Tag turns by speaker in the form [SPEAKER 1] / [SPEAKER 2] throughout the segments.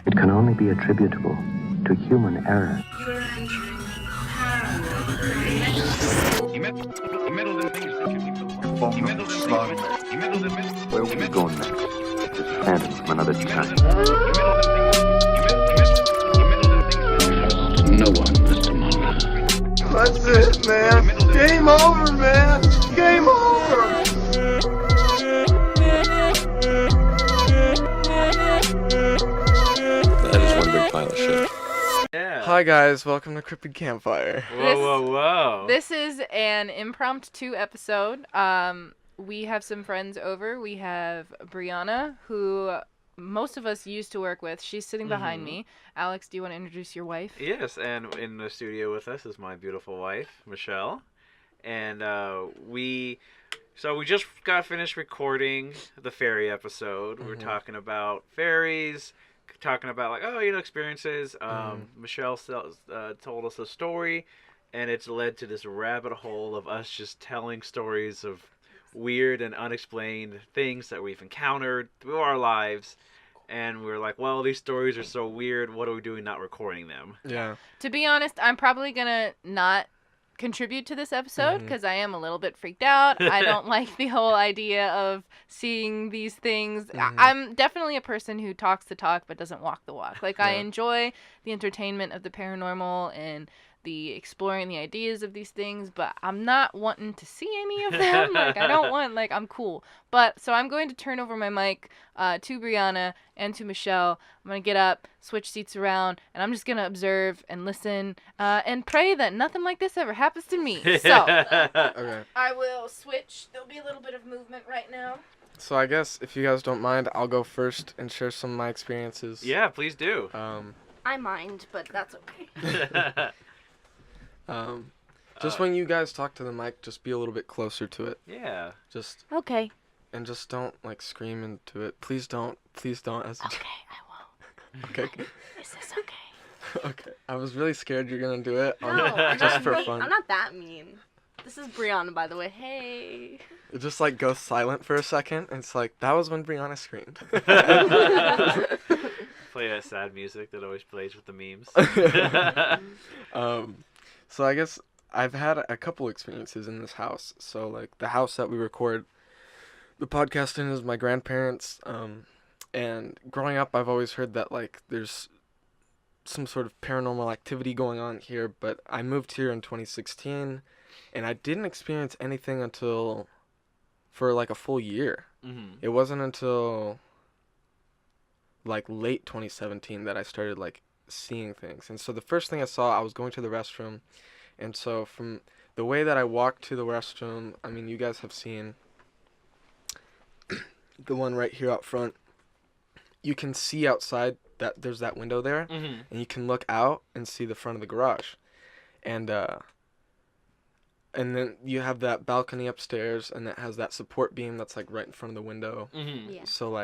[SPEAKER 1] It can only be attributable to human error.
[SPEAKER 2] You're entering paranormal.
[SPEAKER 3] He meddled in things that you
[SPEAKER 4] Where will we go next? Just phantoms from another time.
[SPEAKER 3] No one but tomorrow.
[SPEAKER 5] That's it, man. Game over, man. Game over.
[SPEAKER 6] That is one big pile of shit.
[SPEAKER 7] Yeah.
[SPEAKER 8] Hi guys, welcome to Cryptid Campfire.
[SPEAKER 7] Whoa.
[SPEAKER 9] This is an impromptu episode. We have some friends over. We have Brianna, who most of us used to work with. She's sitting behind me. Alex, do you want to introduce your wife?
[SPEAKER 7] Yes, and in the studio with us is my beautiful wife, Michelle. And we just got finished recording the fairy episode. We're talking about fairies, talking about experiences. Michelle told us a story, and it's led to this rabbit hole of us just telling stories of weird and unexplained things that we've encountered through our lives. And we were like, well, these stories are so weird. What are we doing not recording them?
[SPEAKER 8] Yeah.
[SPEAKER 9] To be honest, I'm probably going to not contribute to this episode because I am a little bit freaked out. I don't like the whole idea of seeing these things. I'm definitely a person who talks the talk but doesn't walk the walk. Like, I enjoy the entertainment of the paranormal and the exploring the ideas of these things, but I'm not wanting to see any of them. I'm cool. But so I'm going to turn over my mic to Brianna and to Michelle. I'm going to get up, switch seats around, and I'm just going to observe and listen and pray that nothing like this ever happens to me. So
[SPEAKER 8] Okay.
[SPEAKER 9] I will switch. There'll be a little bit of movement right now.
[SPEAKER 8] So I guess if you guys don't mind, I'll go first and share some of my experiences.
[SPEAKER 7] Yeah, please do.
[SPEAKER 2] I mind, but that's okay.
[SPEAKER 8] Just when you guys talk to the mic, just be a little bit closer to it.
[SPEAKER 7] Yeah.
[SPEAKER 8] Just
[SPEAKER 2] Okay.
[SPEAKER 8] and just don't scream into it. Please don't. As a
[SPEAKER 2] Okay, I won't.
[SPEAKER 8] Okay.
[SPEAKER 2] Is this okay?
[SPEAKER 8] Okay. I was really scared you're gonna do it.
[SPEAKER 2] No, I'm
[SPEAKER 8] just
[SPEAKER 2] not
[SPEAKER 8] for
[SPEAKER 2] mean.
[SPEAKER 8] fun.
[SPEAKER 2] I'm not that mean. This is Brianna, by the way. Hey.
[SPEAKER 8] It just goes silent for a second, and it's like that was when Brianna screamed.
[SPEAKER 7] Play that sad music that always plays with the memes.
[SPEAKER 8] So I guess I've had a couple experiences in this house. So the house that we record the podcast in is my grandparents. And growing up, I've always heard that there's some sort of paranormal activity going on here. But I moved here in 2016, and I didn't experience anything until for a full year.
[SPEAKER 7] Mm-hmm.
[SPEAKER 8] It wasn't until late 2017 that I started seeing things. And so the first thing I saw, I was going to the restroom, and so from the way that I walked to the restroom, I mean, you guys have seen the one right here out front. You can see outside that there's that window there, and you can look out and see the front of the garage. And then you have that balcony upstairs, and that has that support beam that's right in front of the window.
[SPEAKER 2] Yeah.
[SPEAKER 8] So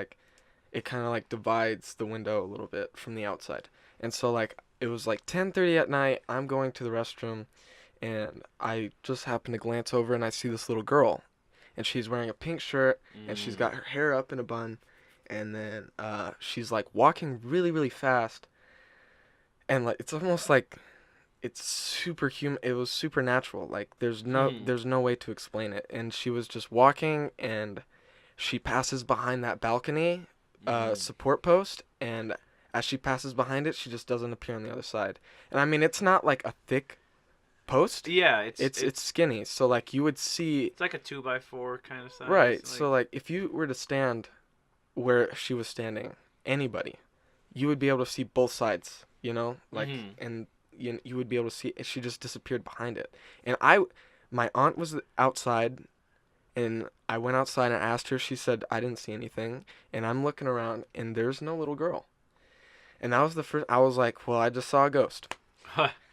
[SPEAKER 8] it kind of divides the window a little bit from the outside. And so it was 10:30 at night. I'm going to the restroom, and I just happen to glance over, and I see this little girl, and she's wearing a pink shirt, and she's got her hair up in a bun, and then she's walking really, really fast, and it's almost it's superhuman. It was supernatural. There's no way to explain it. And she was just walking, and she passes behind that balcony support post, and as she passes behind it, she just doesn't appear on the other side. And I mean, it's not a thick post.
[SPEAKER 7] Yeah,
[SPEAKER 8] it's skinny. So you would see.
[SPEAKER 7] It's like a 2x4 kind of size.
[SPEAKER 8] Right. So if you were to stand where she was standing, anybody, you would be able to see both sides. And you would be able to see. She just disappeared behind it. And my aunt was outside. And I went outside and asked her. She said, I didn't see anything. And I'm looking around, and there's no little girl. And that was the first. I was like, well, I just saw a ghost.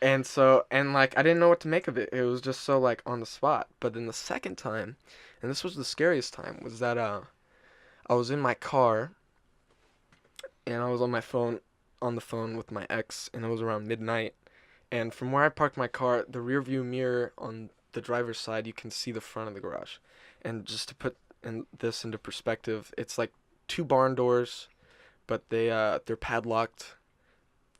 [SPEAKER 8] And so, I didn't know what to make of it. It was just so, on the spot. But then the second time, and this was the scariest time, was that I was in my car, and I was on the phone with my ex, and it was around midnight. And from where I parked my car, the rear view mirror on the driver's side, you can see the front of the garage. And just to put this into perspective, it's 2 barn doors, but they're padlocked,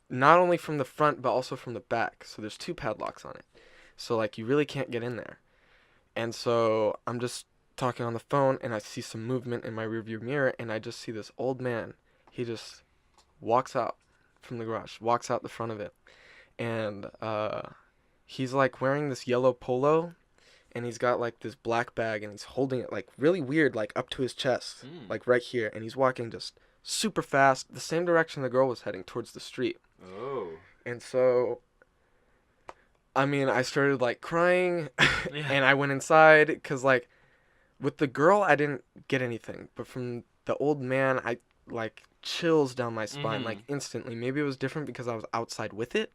[SPEAKER 8] not only from the front but also from the back. So there's 2 padlocks on it. So like you really can't get in there. And so I'm just talking on the phone, and I see some movement in my rearview mirror, and I just see this old man. He just walks out from the garage, walks out the front of it, and he's like wearing this yellow polo, and he's got like this black bag, and he's holding it like really weird, like up to his chest, like right here, and he's walking just super fast, the same direction the girl was heading, towards the street.
[SPEAKER 7] Oh.
[SPEAKER 8] And so, I mean, I started like crying, and I went inside, because like with the girl I didn't get anything, but from the old man I like chills down my spine, like instantly. Maybe it was different because I was outside with it.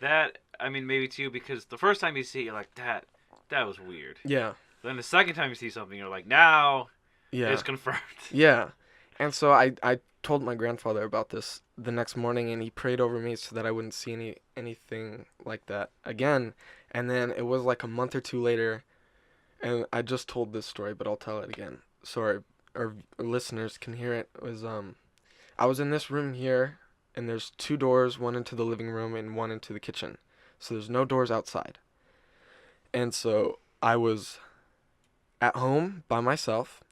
[SPEAKER 7] That, I mean, maybe too, because the first time you see it, you're like, that was weird.
[SPEAKER 8] Yeah.
[SPEAKER 7] Then the second time you see something, you're like, now
[SPEAKER 8] Yeah.
[SPEAKER 7] it's confirmed.
[SPEAKER 8] Yeah. And so I told my grandfather about this the next morning, and he prayed over me so that I wouldn't see anything like that again. And then it was like a month or 2 later, and I just told this story, but I'll tell it again so our listeners can hear it. It was I was in this room here, and there's 2 doors, one into the living room and one into the kitchen. So there's no doors outside. And so I was at home by myself,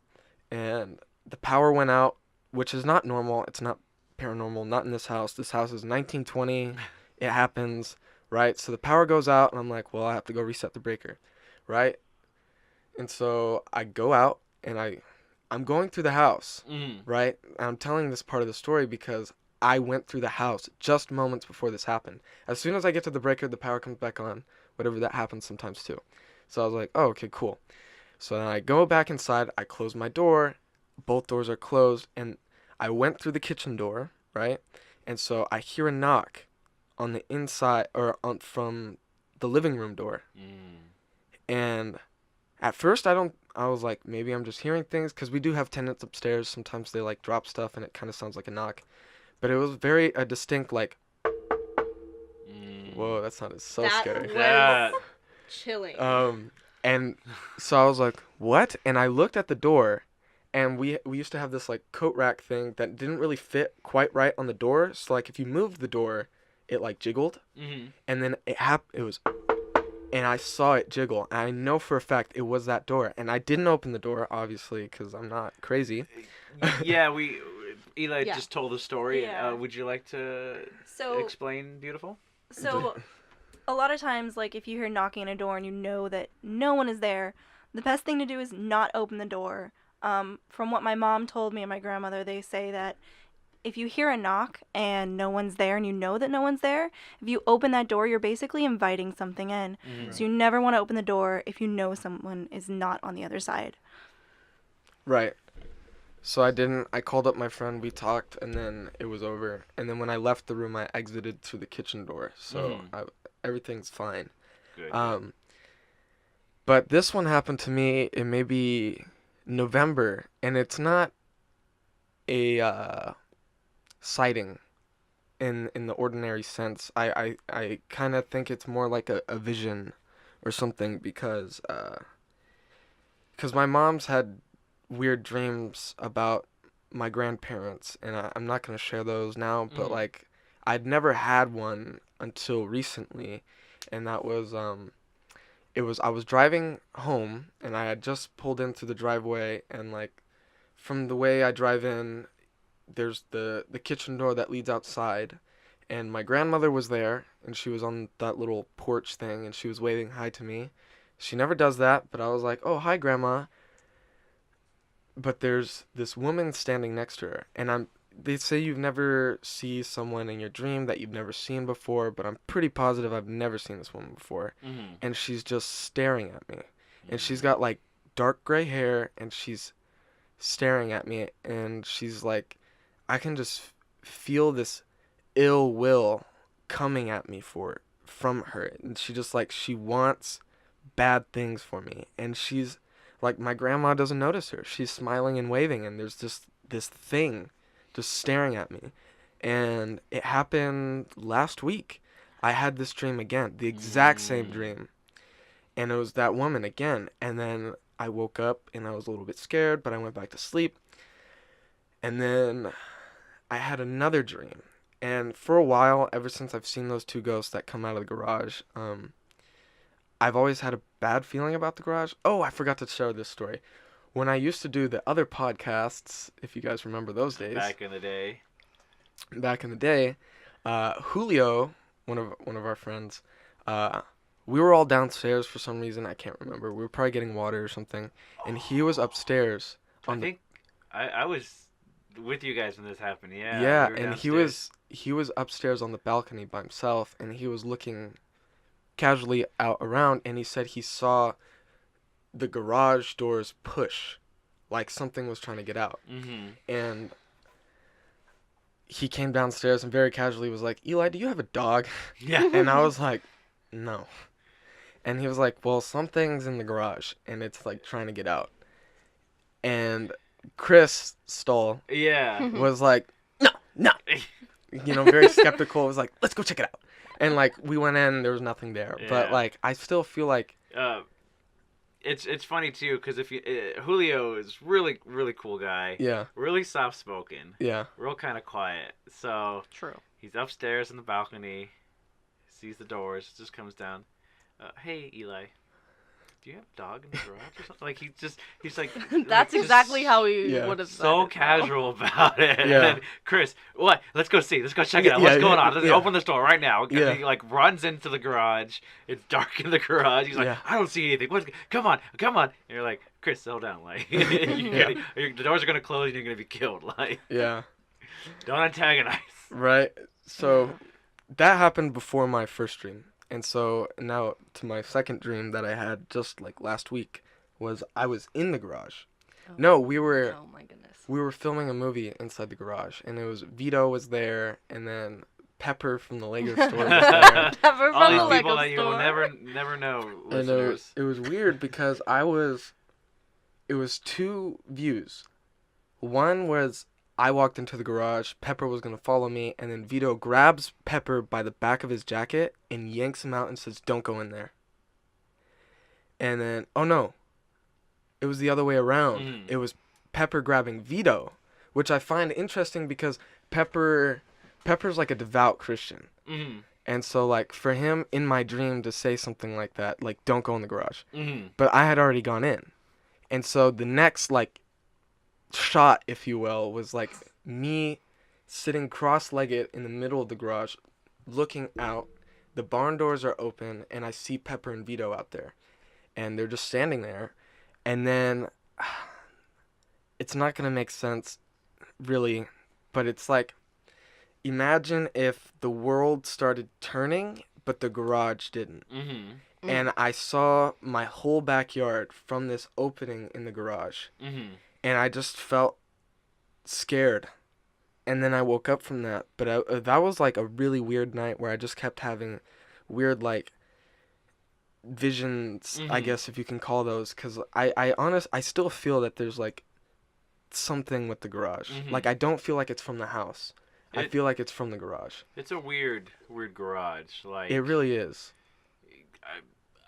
[SPEAKER 8] and the power went out, which is not normal. It's not paranormal, not in this house. This house is 1920. It happens, right? So the power goes out, and I'm like, well, I have to go reset the breaker, right? And so I go out, and I'm going through the house, right? I'm telling this part of the story because I went through the house just moments before this happened. As soon as I get to the breaker, the power comes back on. Whatever, that happens sometimes too. So I was like, oh, okay, cool. So then I go back inside. I close my door. Both doors are closed. And I went through the kitchen door, right? And so I hear a knock on the inside, or from the living room door. And at first I was like, maybe I'm just hearing things, because we do have tenants upstairs. Sometimes they like drop stuff, and it kind of sounds like a knock. But it was very distinct, like, whoa, that sounded so scary.
[SPEAKER 2] That was chilling.
[SPEAKER 8] And so I was like, what? And I looked at the door, and we used to have this like coat rack thing that didn't really fit quite right on the door. So like if you moved the door, it like jiggled, and then it was. And I saw it jiggle. And I know for a fact it was that door. And I didn't open the door, obviously, because I'm not crazy.
[SPEAKER 7] Yeah, Eli just told the story.
[SPEAKER 2] Yeah.
[SPEAKER 7] Would you like to explain, beautiful?
[SPEAKER 6] So, a lot of times, like, if you hear knocking on a door and you know that no one is there, the best thing to do is not open the door. From what my mom told me and my grandmother, they say that if you hear a knock and no one's there and you know that no one's there, if you open that door, you're basically inviting something in. So you never want to open the door if you know someone is not on the other side.
[SPEAKER 8] Right. So I called up my friend, we talked, and then it was over. And then when I left the room, I exited through the kitchen door. So everything's fine.
[SPEAKER 7] Good.
[SPEAKER 8] But this one happened to me in maybe November, and it's not a sighting in the ordinary sense. I kind of think it's more like a vision or something, because my mom's had weird dreams about my grandparents, and I'm not going to share those now, but like I'd never had one until recently, and that was I was driving home, and I had just pulled into the driveway, and like from the way I drive in, there's the kitchen door that leads outside, and my grandmother was there, and she was on that little porch thing, and she was waving hi to me. She never does that, but I was like, oh, hi, Grandma. But there's this woman standing next to her, and they say you've never see someone in your dream that you've never seen before, but I'm pretty positive I've never seen this woman before. And she's just staring at me, and she's got like dark gray hair, and she's staring at me, and she's like, I can just feel this ill will coming at me from her, and she just like, she wants bad things for me, and she's like, my grandma doesn't notice her. She's smiling and waving, and there's just this thing just staring at me. And it happened last week. I had this dream again, the exact same dream, and it was that woman again. And then I woke up, and I was a little bit scared, but I went back to sleep. And then I had another dream. And for a while, ever since I've seen those two ghosts that come out of the garage, I've always had a bad feeling about the garage. Oh, I forgot to share this story. When I used to do the other podcasts, if you guys remember those days.
[SPEAKER 7] Back in the
[SPEAKER 8] day, Julio, one of our friends, we were all downstairs for some reason. I can't remember. We were probably getting water or something. And he was upstairs.
[SPEAKER 7] I was with you guys when this happened. Yeah.
[SPEAKER 8] Yeah,
[SPEAKER 7] we were
[SPEAKER 8] and
[SPEAKER 7] downstairs.
[SPEAKER 8] he was upstairs on the balcony by himself, and he was looking casually out around, and he said he saw the garage doors push, like something was trying to get out.
[SPEAKER 7] Mm-hmm.
[SPEAKER 8] And he came downstairs and very casually was like, Eli, do you have a dog?
[SPEAKER 7] Yeah.
[SPEAKER 8] And I was like, no. And he was like, well, something's in the garage, and it's like trying to get out. And Chris Stoll was like, no. Very skeptical. Was like, let's go check it out. And like we went in, there was nothing there.
[SPEAKER 7] Yeah.
[SPEAKER 8] But like I still feel like
[SPEAKER 7] it's funny too because if you Julio is really cool guy.
[SPEAKER 8] Yeah.
[SPEAKER 7] Really soft spoken.
[SPEAKER 8] Yeah.
[SPEAKER 7] Real kind of quiet. So
[SPEAKER 9] True.
[SPEAKER 7] he's upstairs in the balcony, sees the doors, just comes down. Hey Eli, do you have a dog in the garage or something? Like he's like.
[SPEAKER 2] That's
[SPEAKER 7] like,
[SPEAKER 2] exactly how we
[SPEAKER 8] Yeah.
[SPEAKER 2] would have said
[SPEAKER 7] so
[SPEAKER 2] it,
[SPEAKER 7] casual about it.
[SPEAKER 8] Yeah.
[SPEAKER 7] And then Chris, what? Let's go see. Let's go check it out.
[SPEAKER 8] Yeah,
[SPEAKER 7] What's going
[SPEAKER 8] yeah,
[SPEAKER 7] on? Let's
[SPEAKER 8] yeah.
[SPEAKER 7] open this door right now. And
[SPEAKER 8] Yeah.
[SPEAKER 7] he like runs into the garage. It's dark in the garage. He's like,
[SPEAKER 8] Yeah.
[SPEAKER 7] I don't see anything. Come on. And you're like, Chris, settle down. Like, the doors are gonna close and you're gonna be killed. Like,
[SPEAKER 8] Yeah.
[SPEAKER 7] don't antagonize.
[SPEAKER 8] Right. So that happened before my first dream. And so now to my second dream that I had just like last week was I was in the garage. No, we were
[SPEAKER 2] Oh my goodness.
[SPEAKER 8] we were filming a movie inside the garage, and it was Vito was there, and then Pepper from the Lego store was there.
[SPEAKER 2] Pepper
[SPEAKER 7] All
[SPEAKER 2] from the
[SPEAKER 7] these
[SPEAKER 2] Lego
[SPEAKER 7] people that you will
[SPEAKER 2] store.
[SPEAKER 7] never know,
[SPEAKER 8] And
[SPEAKER 7] listeners.
[SPEAKER 8] it was weird because it was two views. One was I walked into the garage, Pepper was going to follow me, and then Vito grabs Pepper by the back of his jacket and yanks him out and says, don't go in there. And then, oh no, it was the other way around. It was Pepper grabbing Vito, which I find interesting because Pepper's like a devout Christian.
[SPEAKER 7] Mm-hmm.
[SPEAKER 8] And so, like, for him, in my dream, to say something like that, like, don't go in the garage.
[SPEAKER 7] Mm-hmm.
[SPEAKER 8] But I had already gone in. And so the next, like, shot, if you will, was, like, me sitting cross-legged in the middle of the garage, looking out. The barn doors are open, and I see Pepper and Vito out there. And they're just standing there. And then, it's not going to make sense, really, but it's like, imagine if the world started turning, but the garage didn't.
[SPEAKER 7] Mm-hmm.
[SPEAKER 8] And I saw my whole backyard from this opening in the garage.
[SPEAKER 7] Mm-hmm.
[SPEAKER 8] And I just felt scared. And then I woke up from that. But that was like a really weird night where I just kept having weird, like, visions, I guess, if you can call those. Because I still feel that there's, like, something with the garage. Like, I don't feel like it's from the house. I feel like it's from the garage.
[SPEAKER 7] It's a weird garage. Like,
[SPEAKER 8] It really is.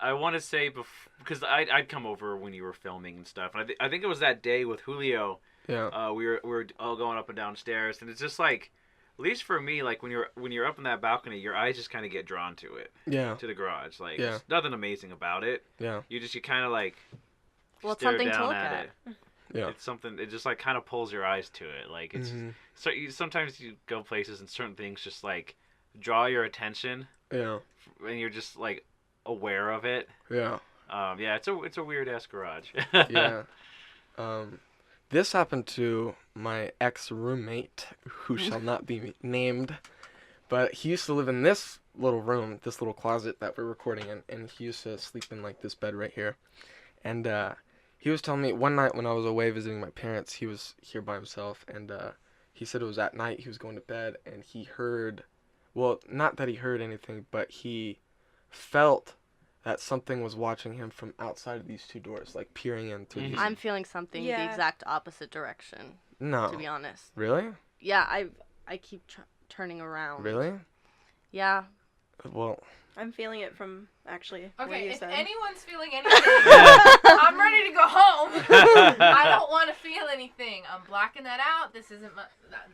[SPEAKER 7] I want to say because I'd come over when you were filming and stuff, and I think it was that day with Julio.
[SPEAKER 8] Yeah.
[SPEAKER 7] We were all going up and down stairs, and it's just like, at least for me, like when you're up in that balcony, your eyes just kind of get drawn to it.
[SPEAKER 8] Yeah.
[SPEAKER 7] To the garage, like
[SPEAKER 8] Yeah.
[SPEAKER 7] there's nothing amazing about it.
[SPEAKER 8] Yeah.
[SPEAKER 7] You kind of like.
[SPEAKER 2] Well, it's
[SPEAKER 7] stare
[SPEAKER 2] something to
[SPEAKER 7] down
[SPEAKER 2] look
[SPEAKER 7] at
[SPEAKER 2] at.
[SPEAKER 7] it.
[SPEAKER 8] Yeah.
[SPEAKER 7] It's something. It just like kind of pulls your eyes to it. Like it's so sometimes you go places and certain things just like draw your attention.
[SPEAKER 8] Yeah.
[SPEAKER 7] And you're just like aware of it.
[SPEAKER 8] Yeah.
[SPEAKER 7] Yeah, it's a weird ass garage.
[SPEAKER 8] Yeah. This happened to my ex-roommate, who shall not be named, but he used to live in this little room, this little closet that we're recording in, and he used to sleep in like this bed right here. And he was telling me one night when I was away visiting my parents, he was here by himself, and he said it was at night, he was going to bed, and he heard, well, not that he heard anything, but he felt that something was watching him from outside of these two doors, like peering in through these.
[SPEAKER 2] I'm feeling something the
[SPEAKER 6] Yeah.
[SPEAKER 2] exact opposite direction,
[SPEAKER 8] No.
[SPEAKER 2] to be honest.
[SPEAKER 8] Really?
[SPEAKER 2] Yeah, I keep turning around.
[SPEAKER 8] Really?
[SPEAKER 2] Yeah.
[SPEAKER 8] Well,
[SPEAKER 6] I'm feeling it from actually what
[SPEAKER 9] Okay,
[SPEAKER 6] you
[SPEAKER 9] if
[SPEAKER 6] said.
[SPEAKER 9] anyone's feeling anything, I'm ready to go home. I don't want to feel anything. I'm blacking that out. This isn't my.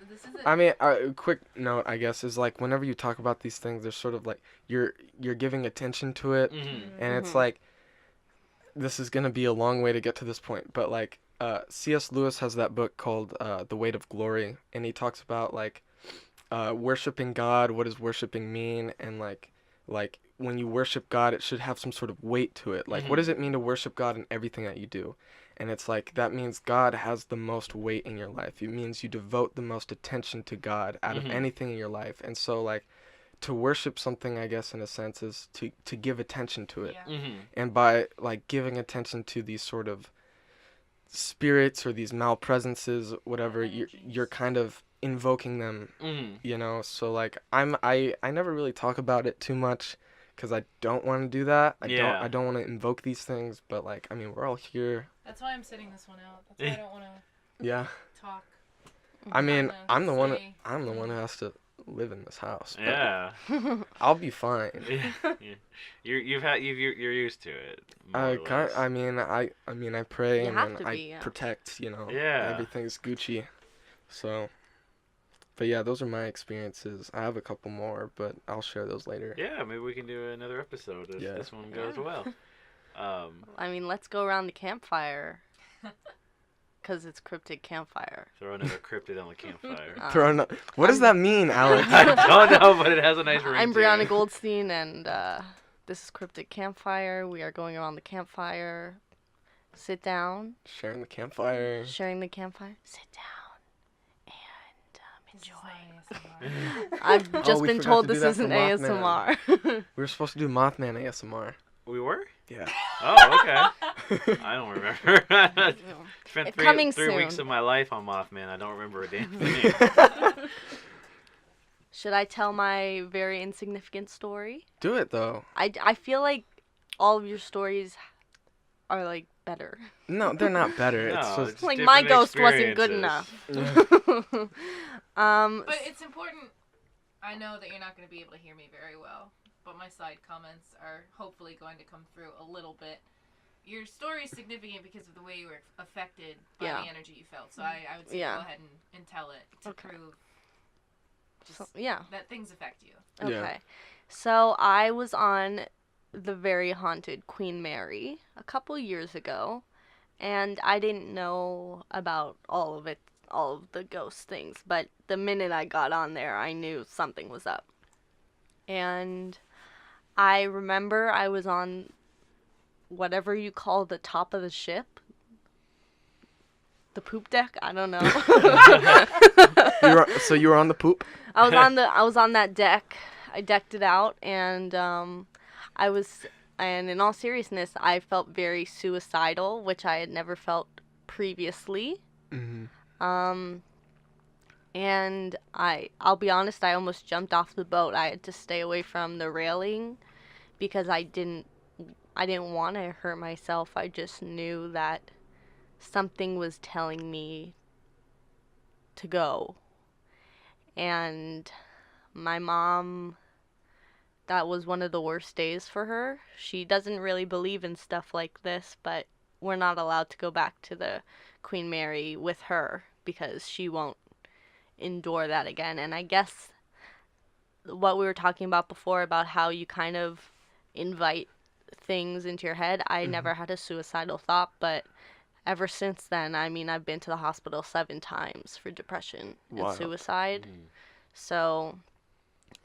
[SPEAKER 9] This isn't.
[SPEAKER 8] I mean, a quick note, I guess, is like whenever you talk about these things, there's sort of like you're giving attention to it, and it's like this is gonna be a long way to get to this point, but like C.S. Lewis has that book called The Weight of Glory, and he talks about like worshiping God. What does worshiping mean? And like when you worship God, it should have some sort of weight to it. Like, what does it mean to worship God in everything that you do? And it's like, that means God has the most weight in your life. It means you devote the most attention to God out of anything in your life. And so, like, to worship something, I guess, in a sense, is to give attention to it.
[SPEAKER 9] Yeah.
[SPEAKER 8] And by, like, giving attention to these sort of spirits or these malpresences, whatever, you're kind of invoking them, you know? So, like, I never really talk about it too much, because I don't want to do that. I don't want to invoke these things, but like, I mean, we're all here.
[SPEAKER 9] That's why I'm sitting this one out. That's why I don't want to
[SPEAKER 8] Yeah.
[SPEAKER 9] talk.
[SPEAKER 8] I mean, I'm the one
[SPEAKER 9] say-
[SPEAKER 8] who has to live in this house. But
[SPEAKER 7] Yeah.
[SPEAKER 8] I'll be fine.
[SPEAKER 7] You're used to it. more or less.
[SPEAKER 8] I mean, I pray
[SPEAKER 2] You
[SPEAKER 8] and
[SPEAKER 2] have
[SPEAKER 8] then
[SPEAKER 2] to
[SPEAKER 8] I
[SPEAKER 2] be, yeah.
[SPEAKER 8] protect, you know.
[SPEAKER 7] Yeah.
[SPEAKER 8] Everything's Gucci. So, but yeah, those are my experiences. I have a couple more, but I'll share those later.
[SPEAKER 7] Yeah, maybe we can do another episode if this one goes well.
[SPEAKER 2] I mean, let's go around the campfire. Because it's Cryptid Campfire.
[SPEAKER 7] Throw another cryptid on the campfire.
[SPEAKER 8] What does that mean, Alex?
[SPEAKER 7] I don't know, but it has a nice ring
[SPEAKER 2] I'm
[SPEAKER 7] to
[SPEAKER 2] Brianna
[SPEAKER 7] it.
[SPEAKER 2] Goldstein, and this is Cryptid Campfire. We are going around the campfire. Sit down.
[SPEAKER 8] Sharing the campfire.
[SPEAKER 2] Sharing the campfire. Sit down. And enjoy.
[SPEAKER 9] ASMR.
[SPEAKER 2] I've just
[SPEAKER 8] we
[SPEAKER 2] been
[SPEAKER 8] forgot
[SPEAKER 2] told
[SPEAKER 8] to do
[SPEAKER 2] this
[SPEAKER 8] that for
[SPEAKER 2] isn't
[SPEAKER 8] Mothman.
[SPEAKER 2] ASMR.
[SPEAKER 8] We were supposed to do Mothman ASMR.
[SPEAKER 7] We were?
[SPEAKER 8] Yeah.
[SPEAKER 7] Oh, okay. I don't remember. Spent
[SPEAKER 2] Coming
[SPEAKER 7] three
[SPEAKER 2] soon.
[SPEAKER 7] weeks of my life on Mothman. I don't remember a damn thing.
[SPEAKER 2] Should I tell my very insignificant story?
[SPEAKER 8] Do it though.
[SPEAKER 2] I feel like all of your stories are like better.
[SPEAKER 8] No, they're not better. It's
[SPEAKER 7] No,
[SPEAKER 8] just
[SPEAKER 7] it's
[SPEAKER 2] Like my
[SPEAKER 7] different
[SPEAKER 2] ghost wasn't good
[SPEAKER 7] experiences.
[SPEAKER 2] enough.
[SPEAKER 9] But it's important. I know that you're not going to be able to hear me very well, but my side comments are hopefully going to come through a little bit. Your story is significant because of the way you were affected by the energy you felt. So I would say go ahead and tell it to prove that things affect you.
[SPEAKER 2] Okay.
[SPEAKER 8] Yeah.
[SPEAKER 2] So I was on the very haunted Queen Mary a couple years ago, and I didn't know about all of the ghost things, but the minute I got on there, I knew something was up. And I remember I was on whatever you call the top of the ship. The poop deck? I don't know.
[SPEAKER 8] You were on the poop?
[SPEAKER 2] I was on that deck. I decked it out, and and in all seriousness, I felt very suicidal, which I had never felt previously. And I'll be honest, I almost jumped off the boat. I had to stay away from the railing because I didn't want to hurt myself. I just knew that something was telling me to go. And my mom, that was one of the worst days for her. She doesn't really believe in stuff like this, but we're not allowed to go back to the Queen Mary with her because she won't endure that again. And I guess what we were talking about before about how you kind of invite things into your head, I never had a suicidal thought, but ever since then, I mean, I've been to the hospital 7 times for depression and suicide. So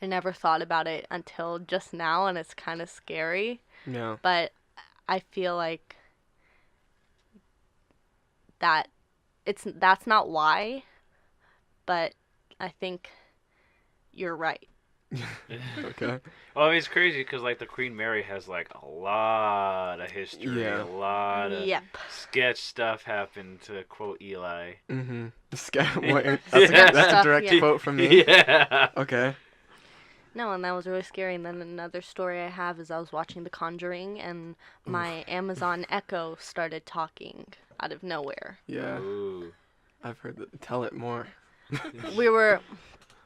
[SPEAKER 2] I never thought about it until just now, and it's kind of scary.
[SPEAKER 8] Yeah.
[SPEAKER 2] But I feel like that's not why, but I think you're right.
[SPEAKER 8] Okay.
[SPEAKER 7] Well, I mean, it's crazy because, like, the Queen Mary has, like, a lot of history.
[SPEAKER 8] Yeah.
[SPEAKER 7] A lot of
[SPEAKER 2] Yep.
[SPEAKER 7] sketch stuff happened, to quote Eli.
[SPEAKER 8] Mm-hmm. That's
[SPEAKER 2] Sketch
[SPEAKER 8] a
[SPEAKER 2] stuff,
[SPEAKER 8] direct
[SPEAKER 2] yeah.
[SPEAKER 8] quote from me.
[SPEAKER 7] Yeah.
[SPEAKER 8] Okay.
[SPEAKER 2] No, and that was really scary. And then another story I have is I was watching The Conjuring, and my Amazon Echo started talking out of nowhere.
[SPEAKER 8] Yeah.
[SPEAKER 7] Ooh.
[SPEAKER 8] I've heard that. Tell it more.
[SPEAKER 2] We were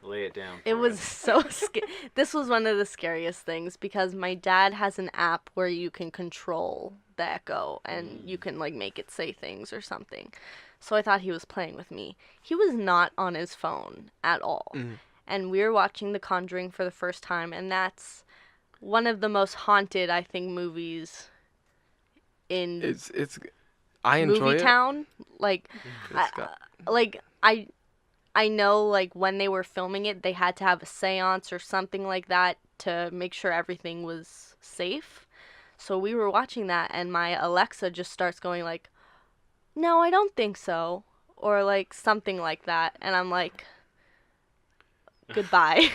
[SPEAKER 7] Lay it down.
[SPEAKER 2] It
[SPEAKER 7] for
[SPEAKER 2] was
[SPEAKER 7] us.
[SPEAKER 2] so scary. This was one of the scariest things because my dad has an app where you can control the echo and you can like make it say things or something. So I thought he was playing with me. He was not on his phone at all. And we were watching The Conjuring for the first time, and that's one of the most haunted, I think, movies in
[SPEAKER 8] I enjoy
[SPEAKER 2] movie
[SPEAKER 8] it.
[SPEAKER 2] town. Like,
[SPEAKER 8] It's got-
[SPEAKER 2] I know, like, when they were filming it, they had to have a seance or something like that to make sure everything was safe. So we were watching that, and my Alexa just starts going, like, no, I don't think so. Or, like, something like that. And I'm like, goodbye.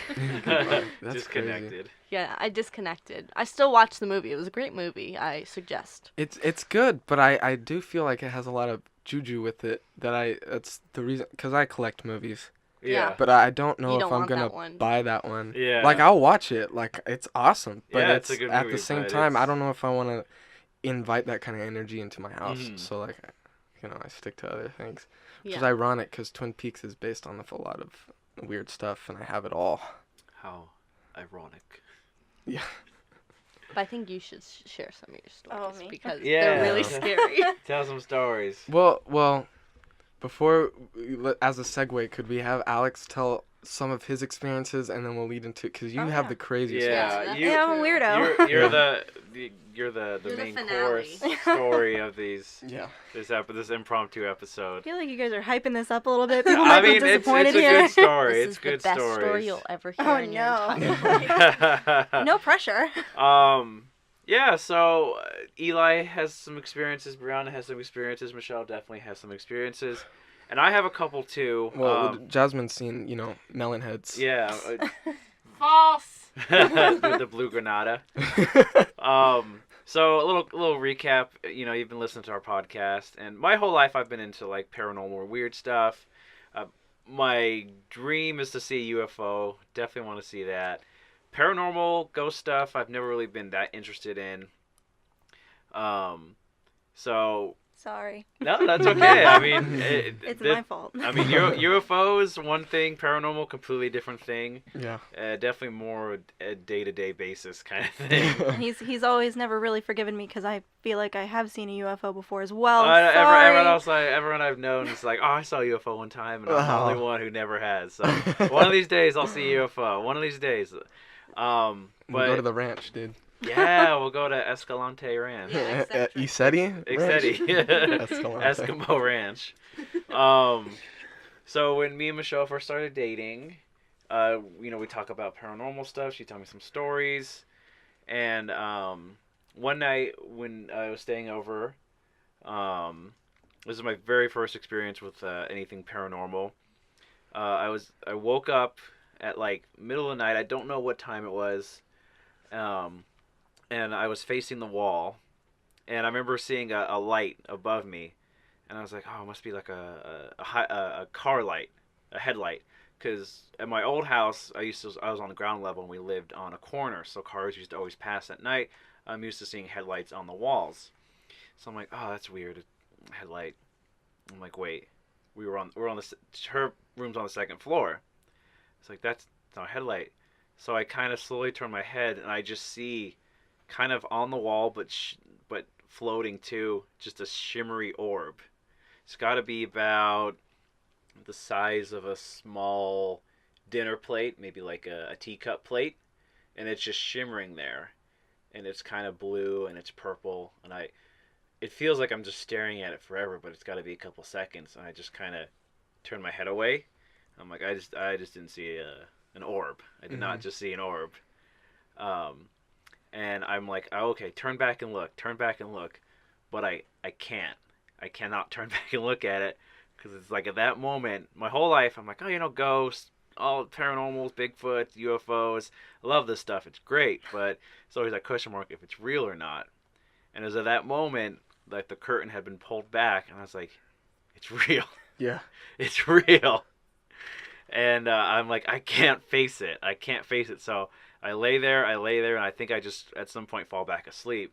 [SPEAKER 8] That's
[SPEAKER 7] Disconnected.
[SPEAKER 8] crazy.
[SPEAKER 2] Yeah, I disconnected. I still watched the movie. It was a great movie, I suggest.
[SPEAKER 8] It's good, but I do feel like it has a lot of juju with it. That's the reason, because I collect movies.
[SPEAKER 7] Yeah.
[SPEAKER 8] But I don't know
[SPEAKER 2] You
[SPEAKER 8] if
[SPEAKER 2] don't
[SPEAKER 8] I'm
[SPEAKER 2] want
[SPEAKER 8] gonna
[SPEAKER 2] that one.
[SPEAKER 8] buy that one.
[SPEAKER 7] Yeah.
[SPEAKER 8] Like, I'll watch it. Like, it's awesome. But
[SPEAKER 7] Yeah, it's a good
[SPEAKER 8] at
[SPEAKER 7] movie,
[SPEAKER 8] the same
[SPEAKER 7] but
[SPEAKER 8] time, I
[SPEAKER 7] it's-
[SPEAKER 8] don't know if I want to invite that kind of energy into my house.
[SPEAKER 7] Mhm.
[SPEAKER 8] So, like, I stick to other things. Which is
[SPEAKER 2] Yeah.
[SPEAKER 8] ironic, because Twin Peaks is based on a lot of weird stuff, and I have it all.
[SPEAKER 7] How ironic.
[SPEAKER 8] Yeah.
[SPEAKER 2] But I think you should share some of your stories
[SPEAKER 6] me?
[SPEAKER 2] because
[SPEAKER 7] Yeah.
[SPEAKER 2] they're really scary.
[SPEAKER 7] Tell some stories.
[SPEAKER 8] Well, before, as a segue, could we have Alex tell some of his experiences, and then we'll lead into, because you
[SPEAKER 6] Oh,
[SPEAKER 8] have
[SPEAKER 6] yeah.
[SPEAKER 8] the craziest
[SPEAKER 7] Yeah,
[SPEAKER 8] ones.
[SPEAKER 7] you-
[SPEAKER 6] I'm a weirdo.
[SPEAKER 7] You're
[SPEAKER 8] Yeah.
[SPEAKER 7] you're the
[SPEAKER 2] You're the
[SPEAKER 7] main
[SPEAKER 2] finale.
[SPEAKER 7] course story of these
[SPEAKER 8] Yeah.
[SPEAKER 7] this impromptu
[SPEAKER 6] I
[SPEAKER 7] episode.
[SPEAKER 6] feel like you guys are hyping this up a little bit. People
[SPEAKER 7] I
[SPEAKER 6] might
[SPEAKER 7] mean,
[SPEAKER 6] be
[SPEAKER 7] it's
[SPEAKER 6] disappointed
[SPEAKER 7] a
[SPEAKER 6] here.
[SPEAKER 7] good story.
[SPEAKER 2] This
[SPEAKER 7] It's
[SPEAKER 2] is
[SPEAKER 7] good
[SPEAKER 2] the best
[SPEAKER 7] stories.
[SPEAKER 2] story you'll ever hear
[SPEAKER 6] Oh,
[SPEAKER 2] in your
[SPEAKER 6] no.
[SPEAKER 2] entire life.
[SPEAKER 6] No pressure.
[SPEAKER 7] Yeah, so Eli has some experiences, Brianna has some experiences, Michelle definitely has some experiences, and I have a couple too.
[SPEAKER 8] Well, Jasmine's seen, melon heads.
[SPEAKER 7] Yeah,
[SPEAKER 9] False.
[SPEAKER 7] with the blue granada. So a little recap. You've been listening to our podcast, and my whole life I've been into like paranormal or weird stuff. My dream is to see a UFO. Definitely want to see that. Paranormal ghost stuff I've never really been that interested in. So
[SPEAKER 6] Sorry.
[SPEAKER 7] no, that's okay. I mean,
[SPEAKER 6] It's my fault.
[SPEAKER 7] I mean, UFOs one thing, paranormal completely different thing.
[SPEAKER 8] Yeah.
[SPEAKER 7] Definitely more a day-to-day basis kind of thing.
[SPEAKER 6] He's always never really forgiven me because I feel like I have seen a UFO before as well.
[SPEAKER 7] Everyone I've known is like, oh, I saw a UFO one time, and I'm the only one who never has. So one of these days I'll see a UFO. One of these days.
[SPEAKER 8] We'll
[SPEAKER 7] But
[SPEAKER 8] go to the ranch, dude.
[SPEAKER 7] yeah, we'll go to Escalante Ranch.
[SPEAKER 2] Yeah,
[SPEAKER 8] Isetti?
[SPEAKER 7] Excetti.
[SPEAKER 8] Escalante.
[SPEAKER 7] Eskimo Ranch. So when me and Michelle first started dating, we talk about paranormal stuff. She told me some stories, and one night when I was staying over, this is my very first experience with anything paranormal. I woke up at like middle of the night. I don't know what time it was. And I was facing the wall, and I remember seeing a light above me, and I was like, oh, it must be like a car light, a headlight, because at my old house, I was on the ground level, and we lived on a corner, so cars used to always pass at night. I'm used to seeing headlights on the walls, so I'm like, oh, that's weird, a headlight. I'm like, wait, we're on her room's on the second floor. It's like, that's not a headlight. So I kind of slowly turn my head, and I just see, kind of on the wall, but floating too, just a shimmery orb. It's got to be about the size of a small dinner plate, maybe like a teacup plate, and it's just shimmering there, and it's kind of blue and it's purple, and it feels like I'm just staring at it forever, but it's got to be a couple seconds, and I just kind of turn my head away. I'm like, I just didn't see an orb. I did not just see an orb. And I'm like, oh, okay, turn back and look. But I cannot turn back and look at it, because it's like at that moment, my whole life, I'm like, oh, ghosts, all paranormals, Bigfoot, UFOs, I love this stuff, it's great, but it's always that question mark if it's real or not. And it was at that moment, like the curtain had been pulled back, and I was like, it's real.
[SPEAKER 8] Yeah.
[SPEAKER 7] It's real. And I'm like, I can't face it. So I lay there, and I think I just at some point fall back asleep.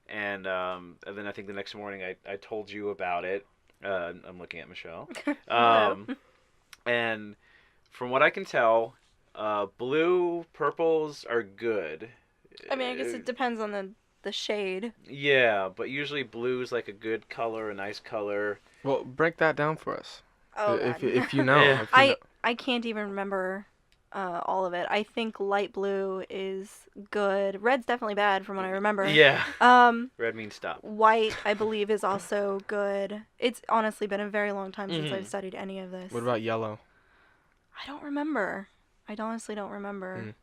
[SPEAKER 7] And then I think the next morning I told you about it. I'm looking at Michelle. And from what I can tell, blue, purples are good.
[SPEAKER 6] I mean, I guess it depends on the shade.
[SPEAKER 7] Yeah, but usually blue's like a good color, a nice color.
[SPEAKER 8] Well, break that down for us.
[SPEAKER 6] Oh,
[SPEAKER 8] if you know.
[SPEAKER 7] Yeah.
[SPEAKER 8] If you know.
[SPEAKER 6] I can't even remember all of it. I think light blue is good. Red's definitely bad from what I remember.
[SPEAKER 7] Yeah. Red means stop.
[SPEAKER 6] White, I believe, is also good. It's honestly been a very long time since I've studied any of this.
[SPEAKER 8] What about yellow?
[SPEAKER 6] I don't remember. I honestly don't remember.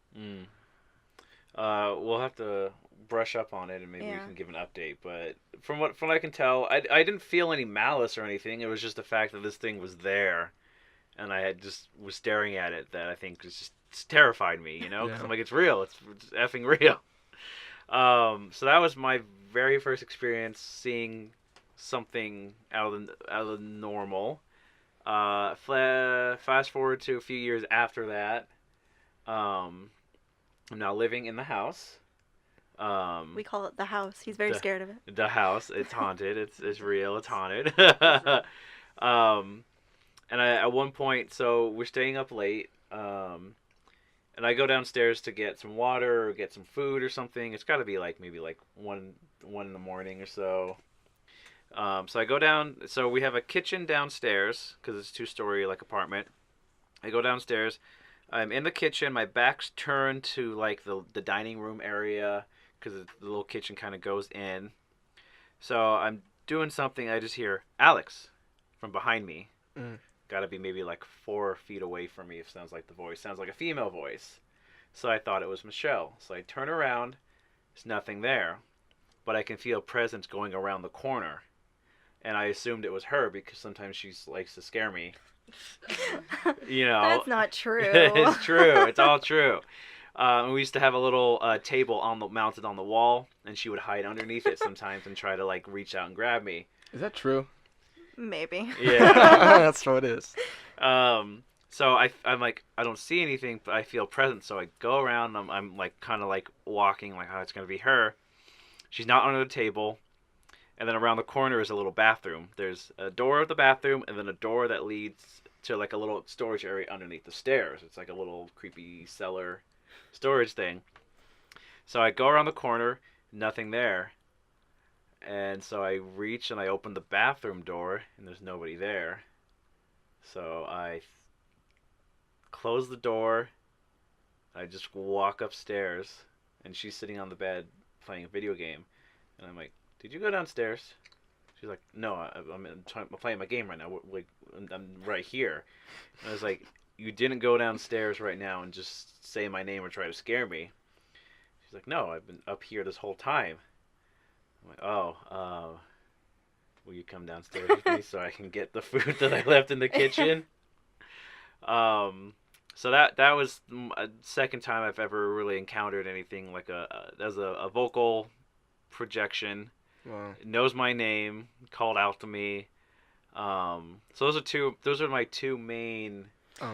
[SPEAKER 7] We'll have to brush up on it and maybe we
[SPEAKER 6] Yeah.
[SPEAKER 7] can give an update. But from what I can tell, I didn't feel any malice or anything. It was just the fact that this thing was there, and I had just was staring at it that I think just terrified me. You know, 'cause I'm like, it's real. It's effing real. So that was my very first experience seeing something out of the normal. Fast forward to a few years after that. I'm now living in the house.
[SPEAKER 6] We call it the house. He's very scared of it.
[SPEAKER 7] The house, it's haunted. It's real. It's haunted. And I at one point, so we're staying up late. And I go downstairs to get some water or get some food or something. It's got to be like maybe like one in the morning or so. So I go down. So we have a kitchen downstairs because it's a 2-story like apartment. I go downstairs. I'm in the kitchen. My back's turned to like the dining room area because the little kitchen kind of goes in. So I'm doing something. I just hear Alex from behind me. Got to be maybe like 4 feet away from me. If it sounds like the voice. Sounds like a female voice. So I thought it was Michelle. So I turn around. There's nothing there. But I can feel a presence going around the corner. And I assumed it was her because sometimes she likes to scare me. You know.
[SPEAKER 6] That's not true.
[SPEAKER 7] It's true. It's all true. We used to have a little table mounted on the wall, and she would hide underneath it sometimes and try to like reach out and grab me.
[SPEAKER 8] Is that true?
[SPEAKER 6] Maybe.
[SPEAKER 7] Yeah.
[SPEAKER 8] That's what it is.
[SPEAKER 7] So I'm like, I don't see anything, but I feel presence. So I go around. And I'm like kind of like walking, like, oh, it's gonna be her. She's not under the table. And then around the corner is a little bathroom. There's a door of the bathroom, and then a door that leads to like a little storage area underneath the stairs. It's like a little creepy cellar storage thing. So I go around the corner, nothing there. And so I reach and I open the bathroom door, and there's nobody there. So I close the door. I just walk upstairs, and she's sitting on the bed playing a video game. And I'm like, did you go downstairs? She's like, no, I'm playing my game right now. Like, I'm right here. And I was like, you didn't go downstairs right now and just say my name or try to scare me. She's like, no, I've been up here this whole time. I'm like, oh, will you come downstairs with me so I can get the food that I left in the kitchen? So that was a second time I've ever really encountered anything like as a vocal projection.
[SPEAKER 8] Wow.
[SPEAKER 7] It knows my name, called out to me. So those are my 2 main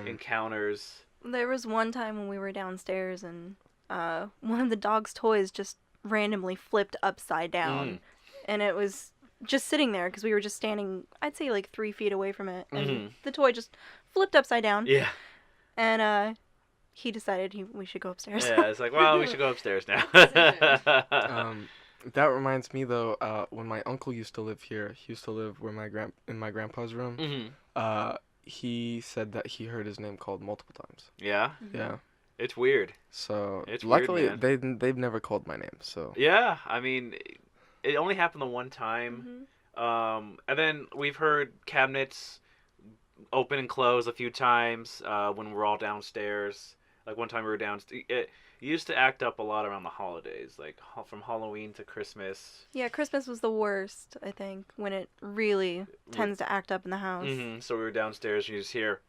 [SPEAKER 7] encounters.
[SPEAKER 6] There was one time when we were downstairs and one of the dog's toys just randomly flipped upside down. And it was just sitting there because we were just standing, I'd say like 3 feet away from it. And the toy just flipped upside down.
[SPEAKER 7] Yeah.
[SPEAKER 6] And he decided we should go upstairs.
[SPEAKER 7] Yeah, it's like, well, we should go upstairs now.
[SPEAKER 8] That reminds me though, when my uncle used to live here, he used to live where in my grandpa's room. He said that he heard his name called multiple times.
[SPEAKER 7] Yeah?
[SPEAKER 8] Yeah.
[SPEAKER 7] It's weird.
[SPEAKER 8] So
[SPEAKER 7] It's
[SPEAKER 8] luckily
[SPEAKER 7] weird, man.
[SPEAKER 8] they've never called my name. So
[SPEAKER 7] yeah, I mean, it only happened the one time. And then we've heard cabinets open and close a few times when we're all downstairs. Like one time we were downstairs. It used to act up a lot around the holidays, like from Halloween to Christmas.
[SPEAKER 6] Yeah, Christmas was the worst, I think, when it really tends to act up in the house.
[SPEAKER 7] So we were downstairs and you just hear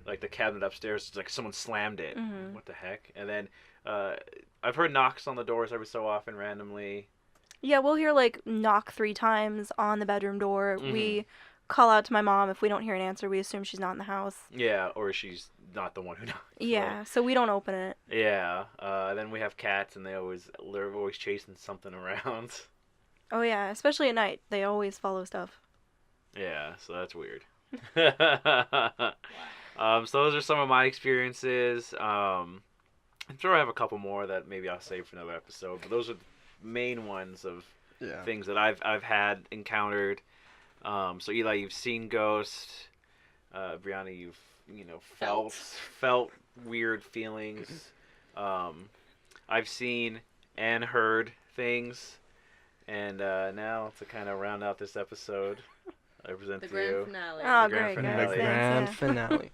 [SPEAKER 7] like the cabinet upstairs, it's like someone slammed it. What the heck? And then I've heard knocks on the doors every so often randomly.
[SPEAKER 6] Yeah, we'll hear like knock 3 times on the bedroom door. We call out to my mom. If we don't hear an answer, we assume she's not in the house.
[SPEAKER 7] Yeah, or she's not the one who knocks.
[SPEAKER 6] Yeah, so we don't open it.
[SPEAKER 7] Yeah, then we have cats, and they're always chasing something around.
[SPEAKER 6] Oh yeah, especially at night. They always follow stuff.
[SPEAKER 7] Yeah, so that's weird. So those are some of my experiences. I'm sure I have a couple more that maybe I'll save for another episode, but those are the main ones of things that I've had encountered. So Eli, you've seen ghosts. Brianna, you've felt weird feelings. I've seen and heard things, and now to kind of round out this episode, I present
[SPEAKER 2] The
[SPEAKER 7] to you
[SPEAKER 2] grand finale.
[SPEAKER 6] Oh,
[SPEAKER 7] the grand
[SPEAKER 6] great,
[SPEAKER 7] finale.
[SPEAKER 6] guys.
[SPEAKER 8] The
[SPEAKER 6] Thanks,
[SPEAKER 8] grand
[SPEAKER 6] yeah.
[SPEAKER 8] finale.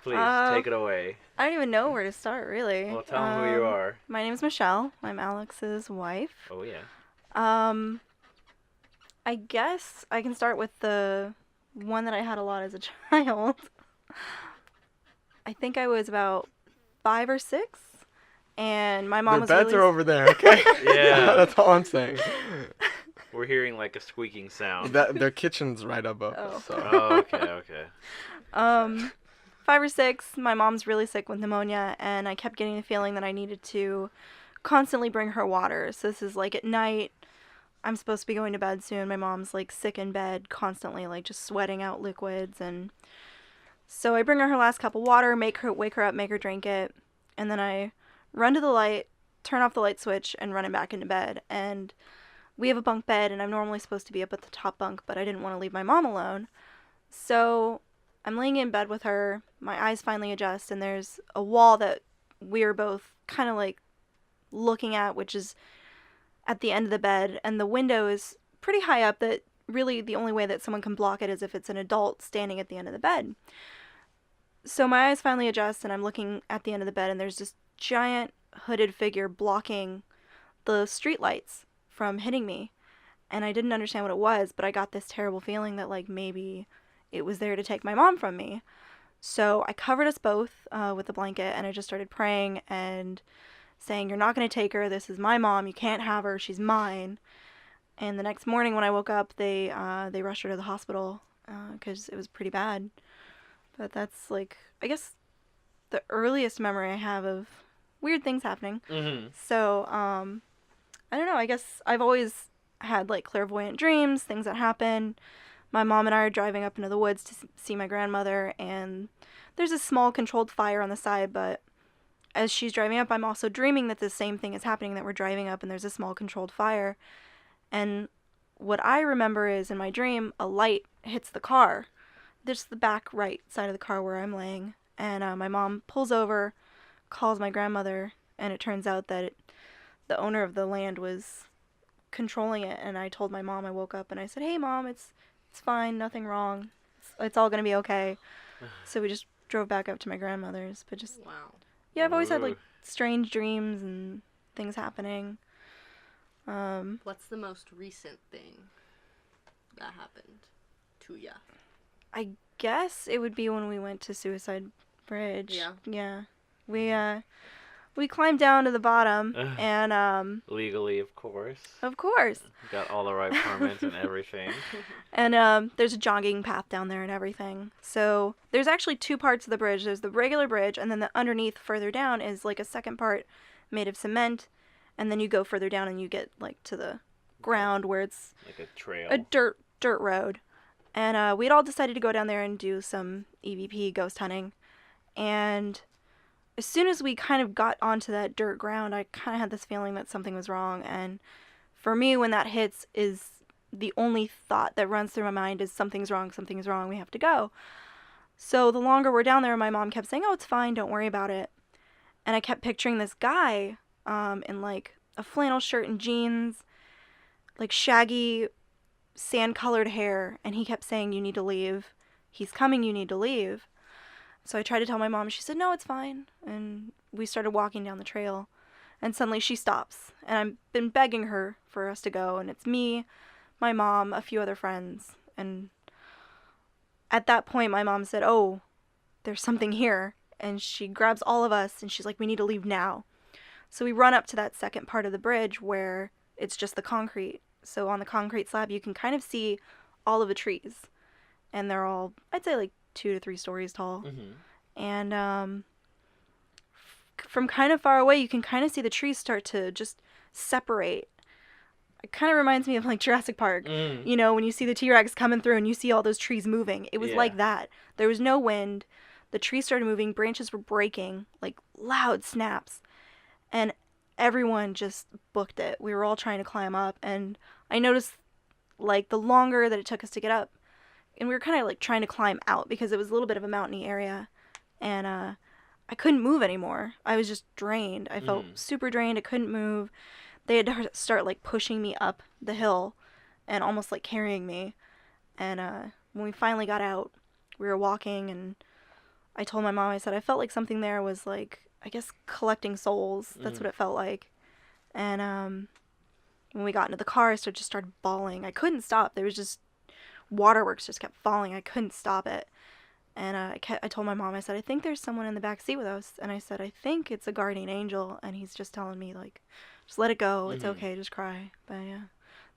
[SPEAKER 7] Please take it away.
[SPEAKER 6] I don't even know where to start, really.
[SPEAKER 7] Well, tell them who you are.
[SPEAKER 6] My name's Michelle. I'm Alex's wife.
[SPEAKER 7] Oh yeah.
[SPEAKER 6] I guess I can start with the one that I had a lot as a child. I think I was about 5 or 6, and my mom
[SPEAKER 8] Their
[SPEAKER 6] was
[SPEAKER 8] beds
[SPEAKER 6] really...
[SPEAKER 8] are over there, okay?
[SPEAKER 7] Yeah.
[SPEAKER 8] That's all I'm saying.
[SPEAKER 7] We're hearing like a squeaking sound.
[SPEAKER 8] Their kitchen's right above
[SPEAKER 6] Oh.
[SPEAKER 8] us. So.
[SPEAKER 7] Oh, okay.
[SPEAKER 6] 5 or 6, my mom's really sick with pneumonia, and I kept getting the feeling that I needed to constantly bring her water. So this is like at night, I'm supposed to be going to bed soon. My mom's like sick in bed, constantly like just sweating out liquids, and so I bring her last cup of water, wake her up, make her drink it, and then I run to the light, turn off the light switch, and run him back into bed. And we have a bunk bed, and I'm normally supposed to be up at the top bunk, but I didn't want to leave my mom alone. So I'm laying in bed with her, my eyes finally adjust, and there's a wall that we're both kind of like looking at, which is at the end of the bed, and the window is pretty high up that really the only way that someone can block it is if it's an adult standing at the end of the bed. So my eyes finally adjust, and I'm looking at the end of the bed, and there's this giant hooded figure blocking the street lights from hitting me. And I didn't understand what it was, but I got this terrible feeling that like maybe it was there to take my mom from me. So I covered us both with a blanket, and I just started praying and saying, "You're not going to take her. This is my mom. You can't have her. She's mine." And the next morning when I woke up, they rushed her to the hospital because it was pretty bad. But that's like, I guess, the earliest memory I have of weird things happening.
[SPEAKER 7] Mm-hmm.
[SPEAKER 6] So I don't know. I guess I've always had like clairvoyant dreams, things that happen. My mom and I are driving up into the woods to see my grandmother, and there's a small controlled fire on the side, but as she's driving up, I'm also dreaming that the same thing is happening, that we're driving up and there's a small controlled fire. And what I remember is in my dream, a light hits the car. Just the back right side of the car where I'm laying. And my mom pulls over, calls my grandmother, and it turns out that the owner of the land was controlling it. And I told my mom, I woke up and I said, "Hey Mom, it's fine, nothing wrong. It's all gonna be okay." So we just drove back up to my grandmother's, but just
[SPEAKER 2] Wow.
[SPEAKER 6] yeah, I've always had like
[SPEAKER 7] Ooh.
[SPEAKER 6] strange dreams and things happening.
[SPEAKER 2] What's the most recent thing that happened to ya?
[SPEAKER 6] I guess it would be when we went to Suicide Bridge.
[SPEAKER 2] Yeah.
[SPEAKER 6] Yeah. We climbed down to the bottom, and
[SPEAKER 7] Legally, of course.
[SPEAKER 6] of course.
[SPEAKER 7] Got all the right permits and everything.
[SPEAKER 6] And there's a jogging path down there and everything. So there's actually 2 parts of the bridge. There's the regular bridge, and then the underneath further down is like a second part made of cement. And then you go further down and you get like to the ground where it's
[SPEAKER 7] Like a trail.
[SPEAKER 6] a dirt road. And we'd all decided to go down there and do some EVP ghost hunting. And as soon as we kind of got onto that dirt ground, I kind of had this feeling that something was wrong. And for me, when that hits, is the only thought that runs through my mind is something's wrong, we have to go. So the longer we're down there, my mom kept saying, "Oh, it's fine, don't worry about it." And I kept picturing this guy in like a flannel shirt and jeans, like shaggy sand-colored hair, and he kept saying, "You need to leave. He's coming, you need to leave." So I tried to tell my mom, and she said, "No, it's fine." And we started walking down the trail, and suddenly she stops, and I've been begging her for us to go, and it's me, my mom, a few other friends, and at that point my mom said, "Oh, there's something here," and she grabs all of us, and she's like, "We need to leave now." So we run up to that second part of the bridge where it's just the concrete. So on the concrete slab, you can kind of see all of the trees. And they're all, I'd say, like 2 to 3 stories tall.
[SPEAKER 7] Mm-hmm.
[SPEAKER 6] And from kind of far away, you can kind of see the trees start to just separate. It kind of reminds me of, like, Jurassic Park.
[SPEAKER 7] Mm.
[SPEAKER 6] You know, when you see the T-Rex coming through and you see all those trees moving. It was
[SPEAKER 7] Yeah.
[SPEAKER 6] like that. There was no wind. the tree started moving, branches were breaking, like loud snaps, and everyone just booked it. We were all trying to climb up, and I noticed, like, the longer that it took us to get up, and we were kind of, like, trying to climb out because it was a little bit of a mountainy area, and I couldn't move anymore. I was just drained. I felt super drained. I couldn't move. They had to start, like, pushing me up the hill and almost, like, carrying me. And when we finally got out, we were walking, and I told my mom, I said, I felt like something there was, like, I guess collecting souls. That's what it felt like. And when we got into the car, I just started bawling. I couldn't stop. There was just waterworks just kept falling. I couldn't stop it. And I told my mom, I said, I think there's someone in the back seat with us. And I said, I think it's a guardian angel. And he's just telling me, like, just let it go. It's okay. Just cry. But yeah,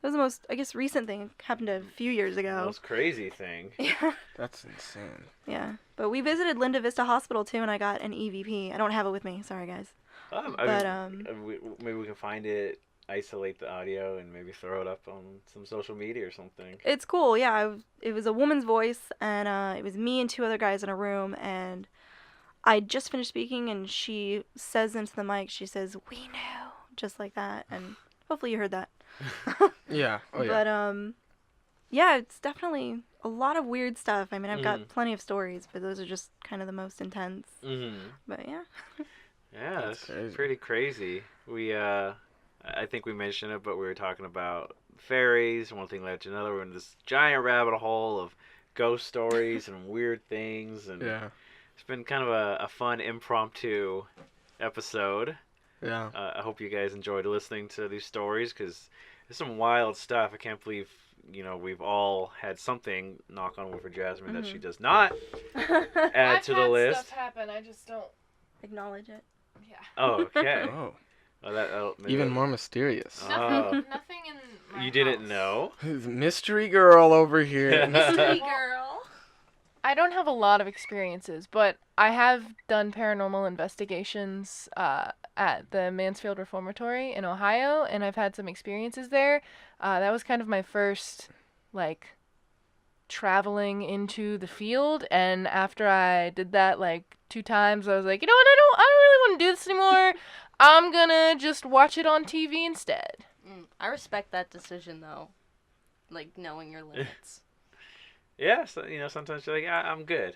[SPEAKER 6] that was the most, I guess, recent thing. It happened a few years ago.
[SPEAKER 7] Most crazy thing.
[SPEAKER 6] Yeah.
[SPEAKER 8] That's insane.
[SPEAKER 6] Yeah. But we visited Linda Vista Hospital, too, and I got an EVP. I don't have it with me. Sorry, guys.
[SPEAKER 7] Maybe we can find it, isolate the audio, and maybe throw it up on some social media or something.
[SPEAKER 6] It's cool, yeah. It was a woman's voice, and it was me and 2 other guys in a room, and I just finished speaking, and she says into the mic, she says, "We knew," just like that, and hopefully you heard that.
[SPEAKER 8] Yeah. Oh, yeah.
[SPEAKER 6] But, yeah, it's definitely a lot of weird stuff. I mean, I've got plenty of stories, but those are just kind of the most intense. But, yeah.
[SPEAKER 7] Yeah, that's pretty crazy. We, I think we mentioned it, but we were talking about fairies. One thing led to another. We're in this giant rabbit hole of ghost stories and weird things. And it's been kind of a fun impromptu episode.
[SPEAKER 8] Yeah.
[SPEAKER 7] I hope you guys enjoyed listening to these stories because there's some wild stuff. I can't believe, we've all had something, knock on wood for Jasmine, that she does not add to the list.
[SPEAKER 9] Stuff happen. I just don't
[SPEAKER 6] acknowledge it.
[SPEAKER 9] Yeah.
[SPEAKER 7] Oh, okay.
[SPEAKER 8] Even more mysterious.
[SPEAKER 9] Nothing in my
[SPEAKER 7] You didn't
[SPEAKER 9] house.
[SPEAKER 7] know?
[SPEAKER 8] Mystery girl over here.
[SPEAKER 6] Mystery girl.
[SPEAKER 9] I don't have a lot of experiences, but I have done paranormal investigations at the Mansfield Reformatory in Ohio, and I've had some experiences there. That was kind of my first, traveling into the field, and after I did that, 2 times, I was like, you know what, I don't really want to do this anymore. I'm gonna just watch it on TV instead.
[SPEAKER 2] I respect that decision, though. Knowing your limits.
[SPEAKER 7] Yeah, so, sometimes you're like, I'm good,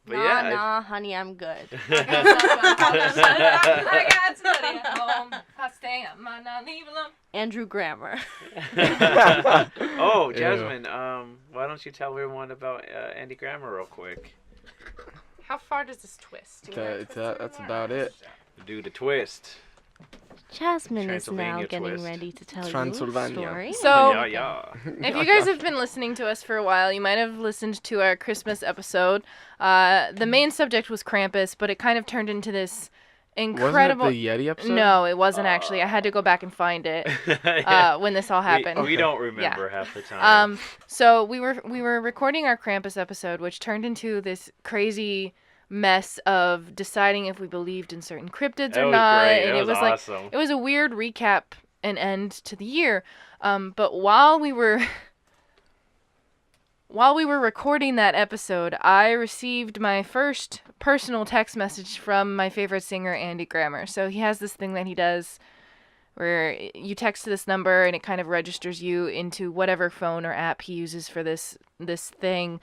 [SPEAKER 7] but
[SPEAKER 2] Nah, honey, I'm good.
[SPEAKER 9] I got somebody at home. I stay, I might not leave alone.
[SPEAKER 2] Andrew Grammer.
[SPEAKER 7] Oh, Jasmine, why don't you tell everyone about Andy Grammer real quick?
[SPEAKER 9] How far does this twist?
[SPEAKER 8] That's about it.
[SPEAKER 7] Do the twist.
[SPEAKER 2] Jasmine is now
[SPEAKER 7] Transylvania
[SPEAKER 2] getting
[SPEAKER 7] twist.
[SPEAKER 2] ready to tell you a
[SPEAKER 8] Transylvania.
[SPEAKER 2] story.
[SPEAKER 9] So,
[SPEAKER 7] Yeah.
[SPEAKER 9] if you guys have been listening to us for a while, you might have listened to our Christmas episode. The main subject was Krampus, but it kind of turned into this incredible...
[SPEAKER 8] Wasn't it the Yeti episode?
[SPEAKER 9] No, it wasn't actually. I had to go back and find it when this all happened.
[SPEAKER 7] We don't remember half the time.
[SPEAKER 9] So we were recording our Krampus episode, which turned into this crazy mess of deciding if we believed in certain cryptids or not.
[SPEAKER 7] Great.
[SPEAKER 9] And
[SPEAKER 7] it was awesome.
[SPEAKER 9] It was a weird recap and end to the year. But while we were recording that episode, I received my first personal text message from my favorite singer, Andy Grammer. So he has this thing that he does where you text to this number and it kind of registers you into whatever phone or app he uses for this thing.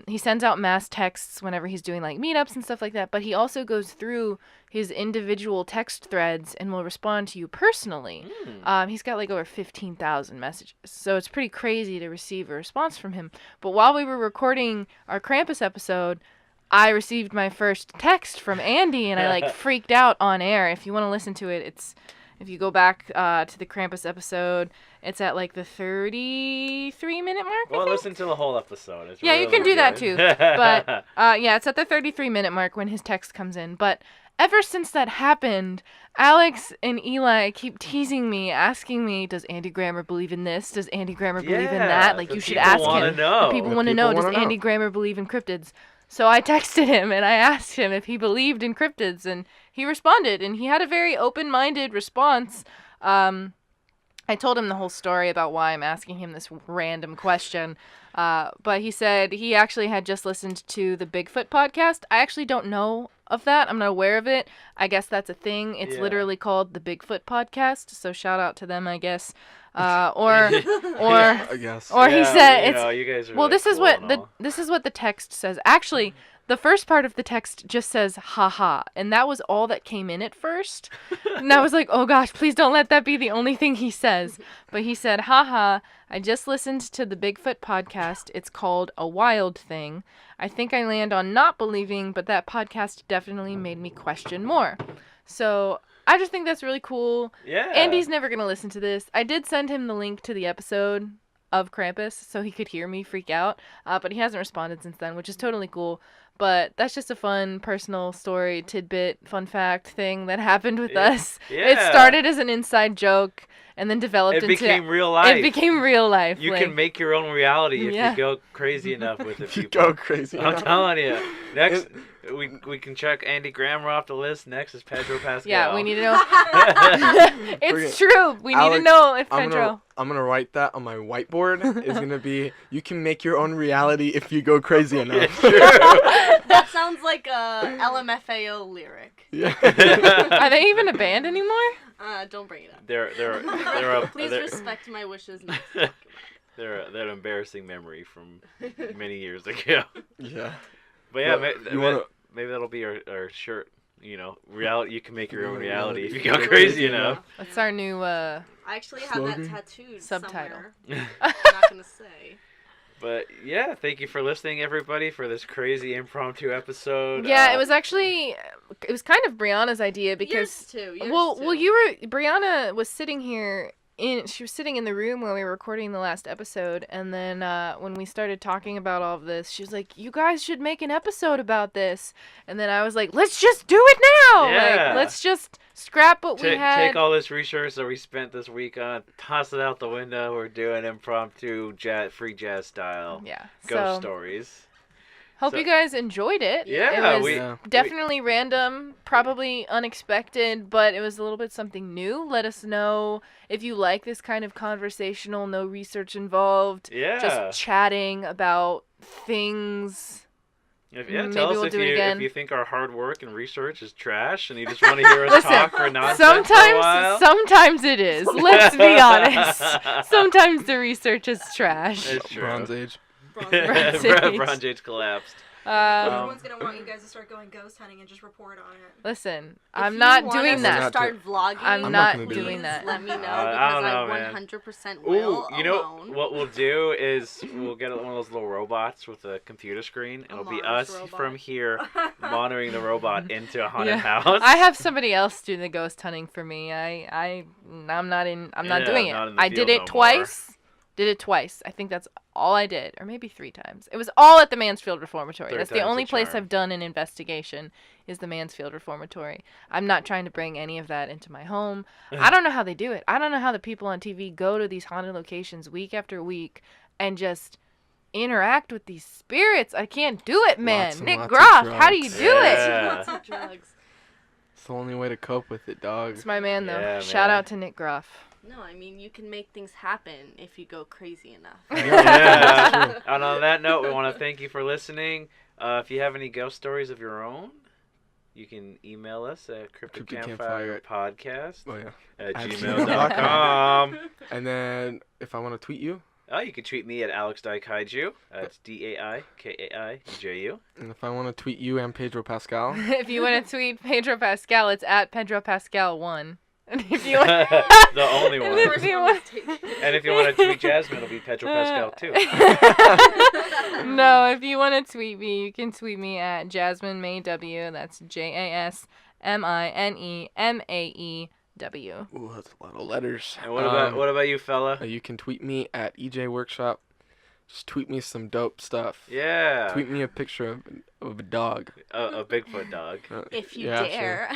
[SPEAKER 9] He sends out mass texts whenever he's doing meetups and stuff like that, but he also goes through his individual text threads and will respond to you personally. He's got over 15,000 messages, so it's pretty crazy to receive a response from him. But while we were recording our Krampus episode, I received my first text from Andy, and I freaked out on air. If you want to listen to it, if you go back to the Krampus episode, it's at the 33-minute mark.
[SPEAKER 7] Well, listen to the whole episode. It's
[SPEAKER 9] you can do that too. But it's at the 33-minute mark when his text comes in. But ever since that happened, Alex and Eli keep teasing me, asking me, does Andy Grammer believe in this? Does Andy Grammer believe in that? You should ask him. The people want to know. Does Andy Grammer believe in cryptids? So I texted him and I asked him if he believed in cryptids, and he responded, and he had a very open-minded response. I told him the whole story about why I'm asking him this random question. But he said he actually had just listened to the Bigfoot podcast. I actually don't know of that. I'm not aware of it. I guess that's a thing. It's literally called the Bigfoot podcast. So shout out to them, I guess.
[SPEAKER 8] I guess.
[SPEAKER 9] Or he said
[SPEAKER 7] you
[SPEAKER 9] it's.
[SPEAKER 7] know, you guys are
[SPEAKER 9] Well,
[SPEAKER 7] like
[SPEAKER 9] this is
[SPEAKER 7] cool
[SPEAKER 9] what
[SPEAKER 7] and
[SPEAKER 9] the
[SPEAKER 7] all.
[SPEAKER 9] this is what the text says. Actually, the first part of the text just says haha, and that was all that came in at first. And I was like, oh gosh, please don't let that be the only thing he says. But he said, haha, I just listened to the Bigfoot podcast. It's called A Wild Thing. I think I land on not believing, but that podcast definitely made me question more. So I just think that's really cool.
[SPEAKER 7] Yeah.
[SPEAKER 9] Andy's never going to listen to this. I did send him the link to the episode of Krampus so he could hear me freak out, but he hasn't responded since then, which is totally cool. But that's just a fun personal story, tidbit, fun fact thing that happened with us.
[SPEAKER 7] Yeah.
[SPEAKER 9] It started as an inside joke and then developed into...
[SPEAKER 7] It became real life.
[SPEAKER 9] It became real life.
[SPEAKER 7] You
[SPEAKER 9] like,
[SPEAKER 7] can make your own reality if
[SPEAKER 9] Yeah.
[SPEAKER 7] you go crazy enough with it.
[SPEAKER 8] You
[SPEAKER 7] people.
[SPEAKER 8] go crazy.
[SPEAKER 7] I'm telling you. Next, we can check Andy Grammer off the list. Next is Pedro Pascal.
[SPEAKER 9] Yeah, we need to know. It's true. We need to
[SPEAKER 8] Alex,
[SPEAKER 9] know if Pedro...
[SPEAKER 8] I'm gonna write that on my whiteboard. It's gonna be, you can make your own reality if you go crazy enough.
[SPEAKER 2] That sounds like a LMFAO lyric.
[SPEAKER 8] Yeah.
[SPEAKER 9] Are they even a band anymore?
[SPEAKER 2] Don't bring it up.
[SPEAKER 7] They're
[SPEAKER 2] Please respect my wishes not to talk about it.
[SPEAKER 7] They're an embarrassing memory from many years ago.
[SPEAKER 8] Yeah.
[SPEAKER 7] But yeah,
[SPEAKER 8] Well,
[SPEAKER 7] maybe that'll be our shirt. You know, reality. You can make your own reality if you
[SPEAKER 8] Yeah.
[SPEAKER 7] go crazy enough.
[SPEAKER 9] That's our new
[SPEAKER 2] I actually have
[SPEAKER 8] Slogan?
[SPEAKER 2] that tattooed
[SPEAKER 9] Subtitle.
[SPEAKER 2] somewhere. I'm not gonna say.
[SPEAKER 7] But yeah, thank you for listening, everybody, for this crazy impromptu episode.
[SPEAKER 9] Yeah, it was kind of Brianna's idea because
[SPEAKER 2] Yours too. Yours
[SPEAKER 9] well,
[SPEAKER 2] too.
[SPEAKER 9] Brianna was sitting here she was sitting in the room when we were recording the last episode, and then when we started talking about all of this, she was like, "You guys should make an episode about this." And then I was like, "Let's just do it now.
[SPEAKER 7] Yeah.
[SPEAKER 9] Like, let's just scrap what we had."
[SPEAKER 7] Take all this research that we spent this week on, toss it out the window. We're doing impromptu free jazz style
[SPEAKER 9] Yeah.
[SPEAKER 7] ghost
[SPEAKER 9] So
[SPEAKER 7] stories.
[SPEAKER 9] hope
[SPEAKER 7] So-
[SPEAKER 9] you guys enjoyed it.
[SPEAKER 7] Yeah,
[SPEAKER 9] it was
[SPEAKER 8] Yeah.
[SPEAKER 9] definitely random, probably unexpected, but it was a little bit something new. Let us know if you like this kind of conversational, no research involved,
[SPEAKER 7] Yeah.
[SPEAKER 9] just chatting about things.
[SPEAKER 7] Tell
[SPEAKER 9] maybe
[SPEAKER 7] us
[SPEAKER 9] we'll
[SPEAKER 7] if
[SPEAKER 9] do it again.
[SPEAKER 7] you think our hard work and research is trash and you just want to hear us talk for nonsense for a while.
[SPEAKER 9] Sometimes it is. Let's be honest. Sometimes the research is trash.
[SPEAKER 7] It's true.
[SPEAKER 8] Bronze Age.
[SPEAKER 9] Bronze Age.
[SPEAKER 7] Bronze Age collapsed.
[SPEAKER 6] Everyone's gonna want you guys to start going ghost hunting and just report on it.
[SPEAKER 9] Listen,
[SPEAKER 2] If
[SPEAKER 9] I'm
[SPEAKER 2] you
[SPEAKER 9] not
[SPEAKER 2] want
[SPEAKER 9] doing
[SPEAKER 2] us
[SPEAKER 9] that.
[SPEAKER 2] To start vlogging.
[SPEAKER 9] I'm
[SPEAKER 8] not
[SPEAKER 9] not
[SPEAKER 8] gonna do
[SPEAKER 9] doing that.
[SPEAKER 2] Let me know
[SPEAKER 7] I
[SPEAKER 2] because
[SPEAKER 7] don't know,
[SPEAKER 2] I
[SPEAKER 7] man.
[SPEAKER 2] 100% will.
[SPEAKER 7] Ooh, you know
[SPEAKER 2] alone.
[SPEAKER 7] what we'll do is we'll get one of those little robots with a computer screen, and it'll be
[SPEAKER 2] Mars
[SPEAKER 7] us
[SPEAKER 2] robot.
[SPEAKER 7] from here monitoring the robot into a haunted
[SPEAKER 9] Yeah.
[SPEAKER 7] house.
[SPEAKER 9] I have somebody else do the ghost hunting for me. I'm not
[SPEAKER 7] Yeah,
[SPEAKER 9] doing it.
[SPEAKER 7] not in the
[SPEAKER 9] I did
[SPEAKER 7] field
[SPEAKER 9] it
[SPEAKER 7] no
[SPEAKER 9] twice. Did it twice. I think that's all I did, or maybe 3 times. It was all at the Mansfield Reformatory.
[SPEAKER 7] Third
[SPEAKER 9] That's the
[SPEAKER 7] time's
[SPEAKER 9] only
[SPEAKER 7] the
[SPEAKER 9] place
[SPEAKER 7] charm.
[SPEAKER 9] I've done an investigation is the Mansfield Reformatory. I'm not trying to bring any of that into my home. I don't know how they do it. I don't know how the people on TV go to these haunted locations week after week and just interact with these spirits. I can't do it, man.
[SPEAKER 8] Lots and
[SPEAKER 9] Nick
[SPEAKER 8] lots of
[SPEAKER 9] Groff, how do you
[SPEAKER 8] drugs.
[SPEAKER 9] do it?
[SPEAKER 7] Yeah.
[SPEAKER 2] Lots of drugs.
[SPEAKER 8] It's the only way to cope with it, dog.
[SPEAKER 9] It's my man, though.
[SPEAKER 7] Yeah,
[SPEAKER 9] Shout
[SPEAKER 7] man.
[SPEAKER 9] out to Nick Groff.
[SPEAKER 2] No, I mean you can make things happen if you go crazy enough.
[SPEAKER 7] Yeah. And on that note, we want to thank you for listening. If you have any ghost stories of your own, you can email us at cryptidcampfirepodcast
[SPEAKER 8] Oh, yeah.
[SPEAKER 7] at
[SPEAKER 8] At
[SPEAKER 7] gmail.com.
[SPEAKER 8] And then if I want to tweet you,
[SPEAKER 7] You can tweet me at AlexDaikaiju. That's DAIKAIJU.
[SPEAKER 8] and if I want to tweet you and Pedro Pascal,
[SPEAKER 9] If you want to tweet Pedro Pascal, it's at Pedro Pascal 1. And if you want,
[SPEAKER 7] The only one.
[SPEAKER 9] and if you want,
[SPEAKER 7] And if you want to tweet Jasmine, it'll be Pedro Pascal too.
[SPEAKER 9] No, if you want to tweet me, you can tweet me at Jasmine May W. That's JasmineMaeW.
[SPEAKER 8] ooh, that's a lot of letters.
[SPEAKER 7] And what about you, fella?
[SPEAKER 8] You can tweet me at EJ Workshop. Just tweet me some dope stuff.
[SPEAKER 7] Yeah.
[SPEAKER 8] Tweet me a picture of a dog.
[SPEAKER 7] A Bigfoot dog.
[SPEAKER 2] If you
[SPEAKER 8] Yeah, sure.
[SPEAKER 2] dare.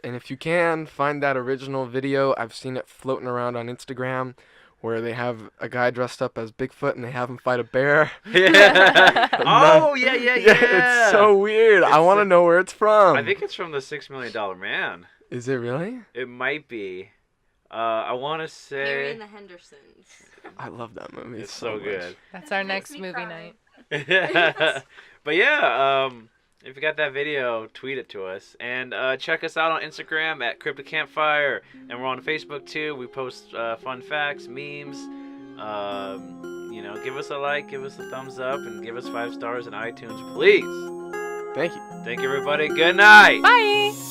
[SPEAKER 8] And if you can, find that original video. I've seen it floating around on Instagram where they have a guy dressed up as Bigfoot and they have him fight a bear.
[SPEAKER 7] Yeah. Oh, yeah.
[SPEAKER 8] It's so weird. I want to know where it's from.
[SPEAKER 7] I think it's from the $6 Million Man.
[SPEAKER 8] Is it really?
[SPEAKER 7] It might be. I want to
[SPEAKER 2] Harry
[SPEAKER 7] say
[SPEAKER 2] and the Hendersons.
[SPEAKER 8] I love that movie.
[SPEAKER 7] it's so good.
[SPEAKER 9] That's our
[SPEAKER 6] Makes
[SPEAKER 9] next
[SPEAKER 6] me
[SPEAKER 9] movie
[SPEAKER 6] cry.
[SPEAKER 9] night.
[SPEAKER 7] But yeah, if you got that video, tweet it to us. And check us out on Instagram at Cryptid Campfire. And we're on Facebook too. We post fun facts, memes. Give us a like, give us a thumbs up, and give us 5 stars on iTunes, please.
[SPEAKER 8] Thank you.
[SPEAKER 7] Thank you, everybody. Good night.
[SPEAKER 9] Bye.